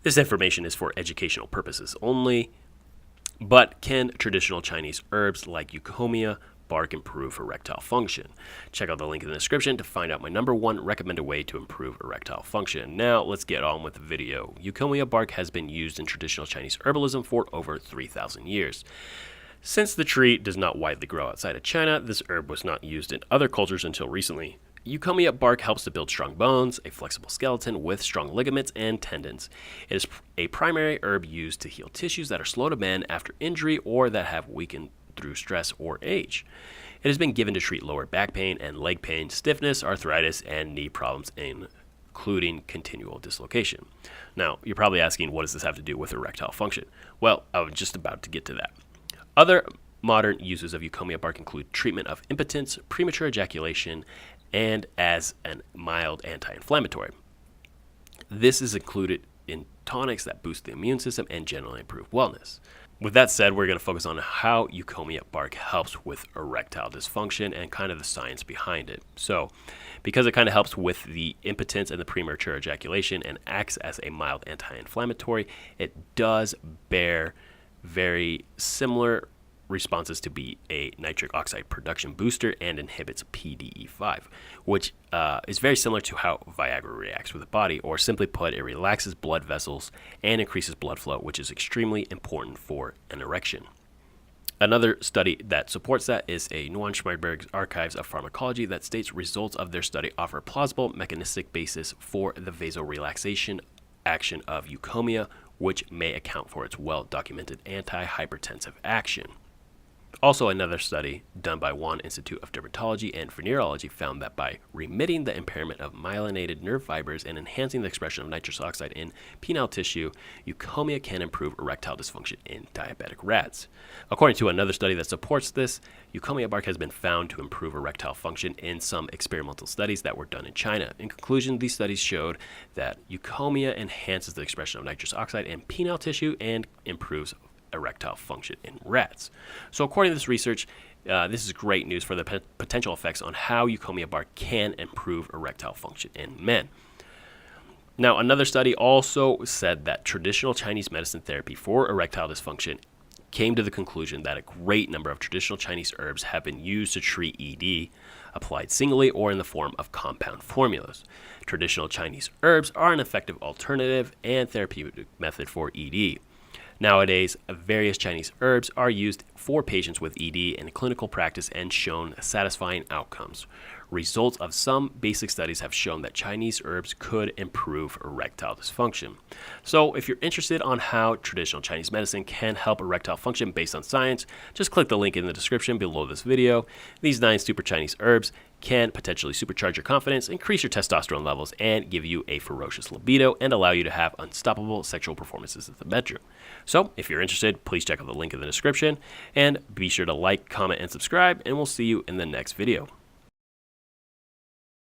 This information is for educational purposes only, but can traditional Chinese herbs like Eucommia bark improve erectile function? Check out the link in the description to find out my #1 recommended way to improve erectile function. Now let's get on with the video. Eucommia bark has been used in traditional Chinese herbalism for over 3,000 years. Since the tree does not widely grow outside of China, this herb was not used in other cultures until recently. Eucommia bark helps to build strong bones, a flexible skeleton with strong ligaments and tendons. It is a primary herb used to heal tissues that are slow to mend after injury or that have weakened through stress or age. It has been given to treat lower back pain and leg pain, stiffness, arthritis, and knee problems, including continual dislocation. Now, you're probably asking, what does this have to do with erectile function? Well, I was just about to get to that. Other modern uses of Eucommia bark include treatment of impotence, premature ejaculation, and as a mild anti-inflammatory. This is included in tonics that boost the immune system and generally improve wellness. With that said, we're going to focus on how Eucommia bark helps with erectile dysfunction and kind of the science behind it. So, because it kind of helps with the impotence and the premature ejaculation and acts as a mild anti-inflammatory, it does bear very similar responses to be a nitric oxide production booster and inhibits PDE5, which is very similar to how Viagra reacts with the body, or simply put, it relaxes blood vessels and increases blood flow, which is extremely important for an erection. Another study that supports that is a Neuenschmeiberg's Archives of Pharmacology that states results of their study offer a plausible mechanistic basis for the vasorelaxation action of Eucommia, which may account for its well-documented anti-hypertensive action. Also, another study done by Wuhan Institute of Dermatology and Venereology found that by remitting the impairment of myelinated nerve fibers and enhancing the expression of nitrous oxide in penile tissue, Eucommia can improve erectile dysfunction in diabetic rats. According to another study that supports this, Eucommia bark has been found to improve erectile function in some experimental studies that were done in China. In conclusion, these studies showed that Eucommia enhances the expression of nitrous oxide in penile tissue and improves erectile function in rats. So according to this research, this is great news for the potential effects on how Eucommia bark can improve erectile function in men. Now, another study also said that traditional Chinese medicine therapy for erectile dysfunction came to the conclusion that a great number of traditional Chinese herbs have been used to treat ED, applied singly or in the form of compound formulas. Traditional Chinese herbs are an effective alternative and therapeutic method for ED. Nowadays, various Chinese herbs are used for patients with ED in clinical practice and shown satisfying outcomes. Results of some basic studies have shown that Chinese herbs could improve erectile dysfunction. So if you're interested on how traditional Chinese medicine can help erectile function based on science, just click the link in the description below this video. These 9 super Chinese herbs can potentially supercharge your confidence, increase your testosterone levels, and give you a ferocious libido and allow you to have unstoppable sexual performances in the bedroom. So if you're interested, please check out the link in the description and be sure to like, comment, and subscribe, and we'll see you in the next video.